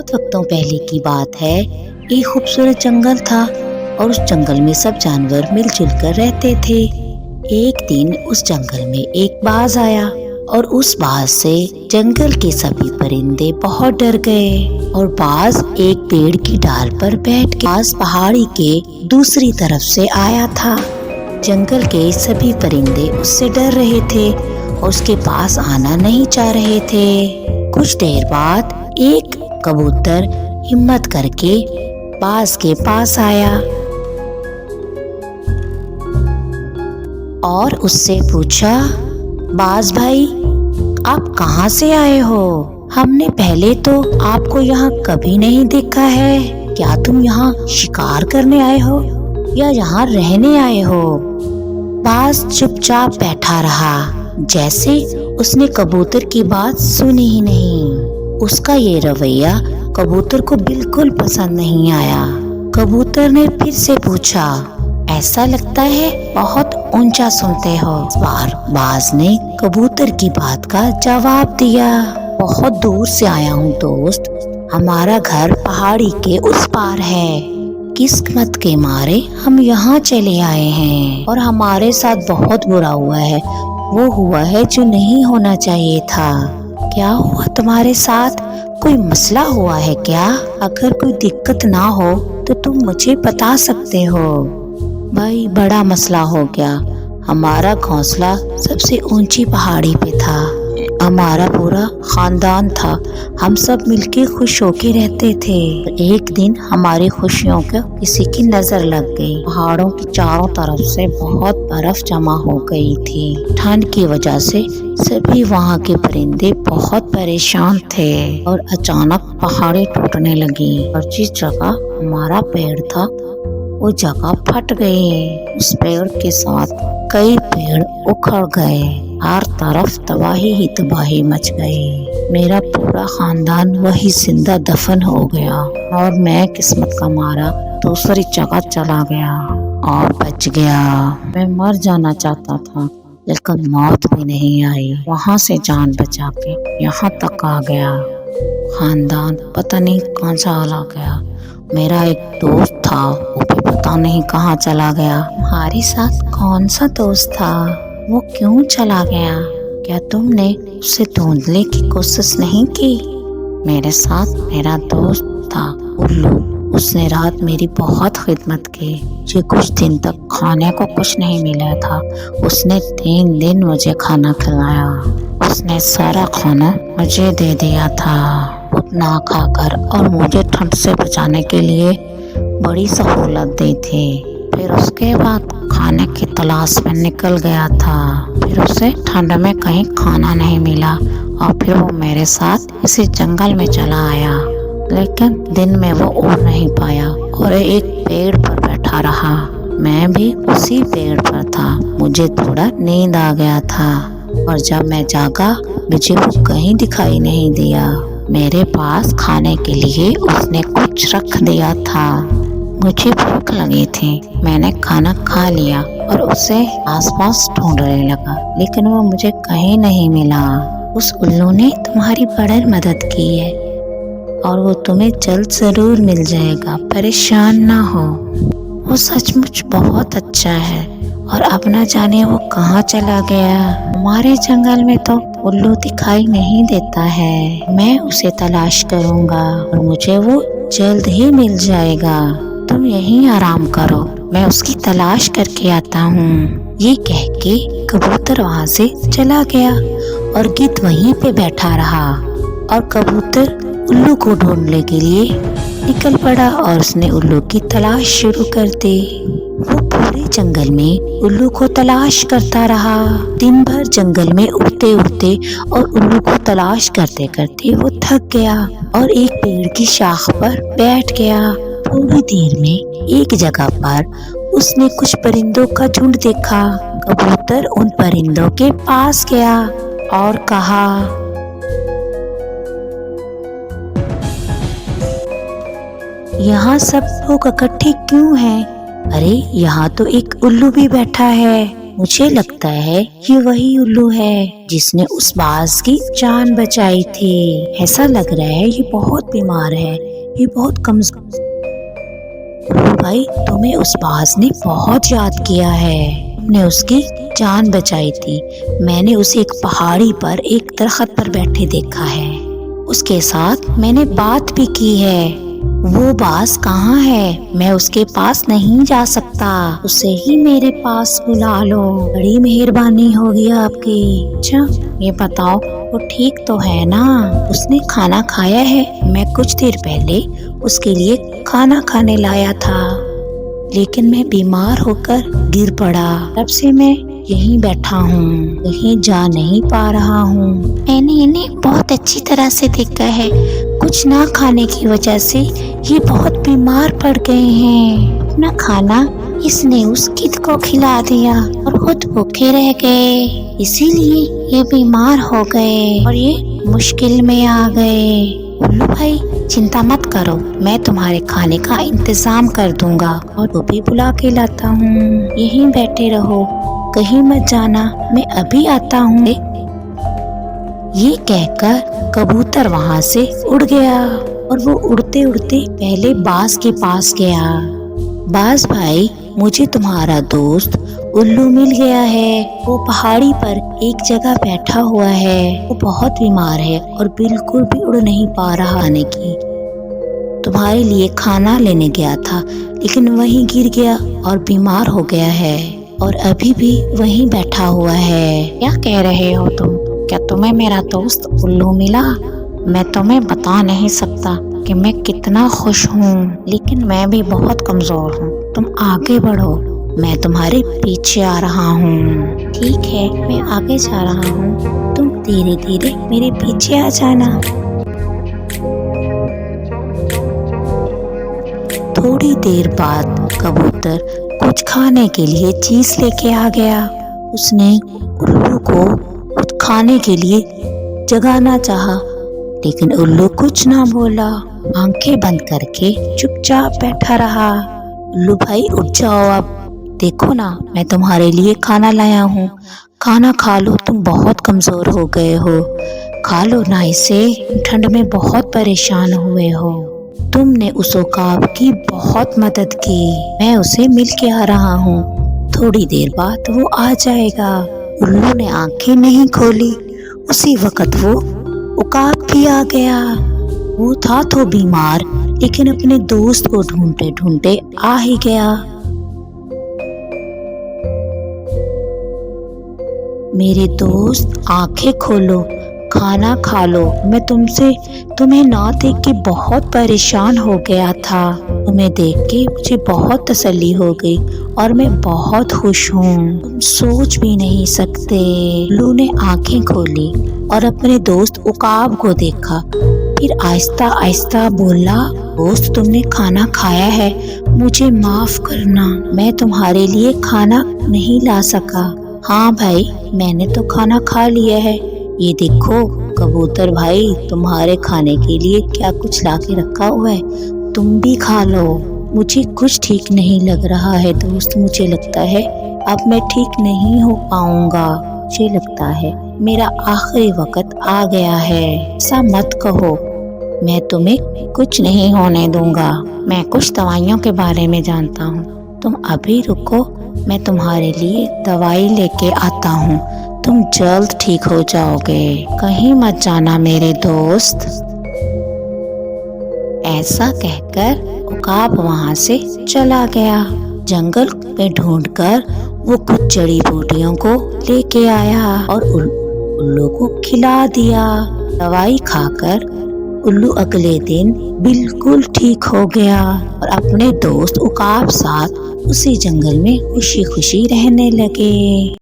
बहुत वक्तों पहले की बात है। एक खूबसूरत जंगल था और उस जंगल में सब जानवर मिलजुल कर रहते थे। एक दिन उस जंगल में एक बाज आया और उस बाज से जंगल के सभी परिंदे बहुत डर गए और बाज एक पेड़ की डाल पर बैठ के बाज पहाड़ी के दूसरी तरफ से आया था। जंगल के सभी परिंदे उससे डर रहे थे और उसके पास आना नहीं चाह रहे थे। कुछ देर बाद एक कबूतर हिम्मत करके बाज के पास आया और उससे पूछा, बाज भाई, आप कहाँ से आए हो? हमने पहले तो आपको यहाँ कभी नहीं देखा है। क्या तुम यहाँ शिकार करने आए हो या यहाँ रहने आए हो? बाज चुपचाप बैठा रहा, जैसे उसने कबूतर की बात सुनी ही नहीं। उसका ये रवैया कबूतर को बिल्कुल पसंद नहीं आया। कबूतर ने फिर से पूछा, ऐसा लगता है बहुत ऊंचा सुनते हो। इस बार बाज ने कबूतर की बात का जवाब दिया, बहुत दूर से आया हूँ दोस्त, हमारा घर पहाड़ी के उस पार है। किस्मत के मारे हम यहाँ चले आए हैं और हमारे साथ बहुत बुरा हुआ है। वो हुआ है जो नहीं होना चाहिए था। क्या हुआ तुम्हारे साथ? कोई मसला हुआ है क्या? अगर कोई दिक्कत ना हो तो तुम मुझे बता सकते हो। भाई, बड़ा मसला हो गया। हमारा घोंसला सबसे ऊंची पहाड़ी पे था। हमारा पूरा खानदान था। हम सब मिलके खुश होके रहते थे। एक दिन हमारी खुशियों को किसी की नजर लग गई। पहाड़ों की चारों तरफ से बहुत बर्फ जमा हो गई थी। ठंड की वजह से सभी वहाँ के परिंदे बहुत परेशान थे और अचानक पहाड़ी टूटने लगी और जिस जगह हमारा पेड़ था वो जगह फट गई। उस पेड़ के साथ कई पेड़ उखड़ गए। हर तरफ तबाही ही तबाही मच गई। मेरा पूरा खानदान वही जिंदा दफन हो गया और मैं किस्मत का मारा दूसरी जगह चला गया और बच गया। मैं मर जाना चाहता था लेकिन मौत भी नहीं आई। वहाँ से जान बचा के यहाँ तक आ गया। खानदान पता नहीं कहाँ चला गया। मेरा एक दोस्त था, वो भी पता नहीं कहाँ चला गया। हमारे साथ कौन सा दोस्त था? वो क्यों चला गया? क्या तुमने उसे ढूंढने की कोशिश नहीं की? मेरे साथ मेरा दोस्त था उल्लू। उसने रात मेरी बहुत खिदमत की। मुझे कुछ दिन तक खाने को कुछ नहीं मिला था। उसने 3 दिन मुझे खाना खिलाया। उसने सारा खाना मुझे दे दिया था। उतना खाकर और मुझे ठंड से बचाने के लिए बड़ी सहूलत दी थी। फिर उसके बाद खाने की तलाश में निकल गया था। फिर उसे ठंड में कहीं खाना नहीं मिला और फिर वो मेरे साथ इसी जंगल में चला आया। लेकिन दिन में वो उड़ नहीं पाया और एक पेड़ पर बैठा रहा। मैं भी उसी पेड़ पर था। मुझे थोड़ा नींद आ गया था और जब मैं जागा मुझे वो कहीं दिखाई नहीं दिया। मेरे पास खाने के लिए उसने कुछ रख दिया था। मुझे भूख लगी थी। मैंने खाना खा लिया और उसे आसपास ढूंढने लगा, लेकिन वो मुझे कहीं नहीं मिला। उस उल्लू ने तुम्हारी बड़ी मदद की है और वो तुम्हें जल्द जरूर मिल जाएगा, परेशान ना हो। वो सचमुच बहुत अच्छा है और अब न जाने वो कहाँ चला गया। हमारे जंगल में तो उल्लू दिखाई नहीं देता है। मैं उसे तलाश करूँगा और मुझे वो जल्द ही मिल जाएगा। तुम यहीं आराम करो, मैं उसकी तलाश करके आता हूँ। ये कह के कबूतर वहाँ से चला गया और गिद्ध वहीं पे बैठा रहा और कबूतर उल्लू को ढूंढने के लिए निकल पड़ा और उसने उल्लू की तलाश शुरू कर दी। वो पूरे जंगल में उल्लू को तलाश करता रहा। दिन भर जंगल में उड़ते उड़ते और उल्लू को तलाश करते करते वो थक गया और एक पेड़ की शाख पर बैठ गया। थोड़ी देर में एक जगह पर उसने कुछ परिंदों का झुंड देखा। कबूतर उन परिंदों के पास गया और कहा, यहाँ सब लोग इकट्ठे क्यों हैं? अरे यहाँ तो एक उल्लू भी बैठा है। مجھے لگتا ہے یہ وہی الو ہے جس نے اس باز کی جان بچائی تھی۔ ایسا لگ رہا ہے یہ بہت بیمار ہے، یہ بہت کمزور۔ الو بھائی، تمہیں اس باز نے بہت یاد کیا ہے، تم نے اس کی جان بچائی تھی۔ میں نے اسے ایک پہاڑی پر ایک درخت پر بیٹھے دیکھا ہے، اس کے ساتھ میں نے بات بھی کی ہے۔ وہ باز کہاں ہے؟ میں اس کے پاس نہیں جا سکتا، اسے ہی میرے پاس بلا لو، بڑی مہربانی ہوگی آپ کی۔ اچھا یہ بتاؤ وہ ٹھیک تو ہے نا؟ اس نے کھانا کھایا ہے؟ میں کچھ دیر پہلے اس کے لیے کھانا کھانے لایا تھا، لیکن میں بیمار ہو کر گر پڑا، تب سے میں یہیں بیٹھا ہوں، کہیں جا نہیں پا رہا ہوں۔ میں نے انہیں بہت اچھی طرح سے دیکھا ہے، کچھ نہ کھانے کی وجہ سے یہ بہت بیمار پڑ گئے ہیں۔ اپنا کھانا اس نے اس گدھ کو کھلا دیا اور خود بھوکے رہ گئے، اسی لیے یہ بیمار ہو گئے اور یہ مشکل میں آ گئے۔ الو بھائی چنتا مت کرو، میں تمہارے کھانے کا انتظام کر دوں گا اور وہ بھی بلا کے لاتا ہوں، یہیں بیٹھے رہو، کہیں مت جانا، میں ابھی آتا ہوں۔ یہ کہہ کر کبوتر وہاں سے اڑ گیا اور وہ اڑتے اڑتے پہلے باز کے پاس گیا۔ باز بھائی، مجھے تمہارا دوست الو مل گیا ہے، وہ پہاڑی پر ایک جگہ بیٹھا ہوا ہے، وہ بہت بیمار ہے اور بالکل بھی اڑ نہیں پا رہا آنے کی۔ تمہارے لیے کھانا لینے گیا تھا لیکن وہیں گر گیا اور بیمار ہو گیا ہے اور ابھی بھی وہیں بیٹھا ہوا ہے۔ کیا کہہ رہے ہو تم؟ کیا تمہیں میرا دوست الو ملا؟ میں تمہیں بتا نہیں سکتا کہ میں کتنا خوش ہوں، لیکن میں بھی بہت کمزور ہوں۔ تم آگے بڑھو، میں تمہارے پیچھے آ رہا ہوں۔ ٹھیک ہے، میں آگے جا رہا ہوں، تم دھیرے دھیرے میرے پیچھے آ جانا۔ تھوڑی دیر بعد کبوتر کچھ کھانے کے لیے چیز لے کے آ گیا۔ اس نے الو کو کچھ کھانے کے لیے جگانا چاہا، لیکن الو کچھ نہ بولا، آنکھیں بند کر کے چپ چاپ بیٹھا رہا۔ الو بھائی اٹھ جاؤ، اب دیکھو نا میں تمہارے لیے کھانا لایا ہوں، کھانا کھا لو، تم بہت کمزور ہو گئے ہو، کھا لو نا اسے، ٹھنڈ میں بہت پریشان ہوئے ہو۔ تم نے اس عقاب کی بہت مدد کی، میں اسے مل کے آ رہا ہوں، تھوڑی دیر بعد وہ آ جائے گا۔ الو نے آنکھیں نہیں کھولی، اسی وقت وہ عقاب بھی آ گیا۔ وہ تھا تو بیمار، لیکن اپنے دوست کو ڈھونڈتے ڈھونڈتے آ ہی گیا۔ میرے دوست آنکھیں کھولو، کھانا کھا لو، میں تمہیں نہ دیکھ کے بہت پریشان ہو گیا تھا، تمہیں دیکھ کے مجھے بہت تسلی ہو گئی اور میں بہت خوش ہوں، تم سوچ بھی نہیں سکتے۔ الو نے آنکھیں کھولی اور اپنے دوست عقاب کو دیکھا، پھر آہستہ آہستہ بولا، دوست تم نے کھانا کھایا ہے، مجھے معاف کرنا، میں تمہارے لیے کھانا نہیں لا سکا۔ ہاں بھائی، میں نے تو کھانا کھا لیا ہے، یہ دیکھو کبوتر بھائی تمہارے کھانے کے لیے کیا کچھ لا کے رکھا ہوا ہے، تم بھی کھا لو۔ مجھے کچھ ٹھیک نہیں لگ رہا ہے دوست، مجھے لگتا ہے اب میں ٹھیک نہیں ہو پاؤں گا، مجھے لگتا ہے میرا آخری وقت آ گیا ہے۔ ایسا مت کہو، میں تمہیں کچھ نہیں ہونے دوں گا، میں کچھ دوائیوں کے بارے میں جانتا ہوں، تم ابھی رکو، میں تمہارے لیے دوائی لے کے آتا ہوں، تم جلد ٹھیک ہو جاؤ گے، کہیں مت جانا میرے دوست۔ ایسا کہہ کر عقاب وہاں سے چلا گیا۔ جنگل میں ڈھونڈ کر وہ کچھ جڑی بوٹیوں کو لے کے آیا اور الو کو کھلا دیا۔ دوائی کھا کر الو اگلے دن بالکل ٹھیک ہو گیا اور اپنے دوست عقاب ساتھ اسی جنگل میں خوشی خوشی رہنے لگے۔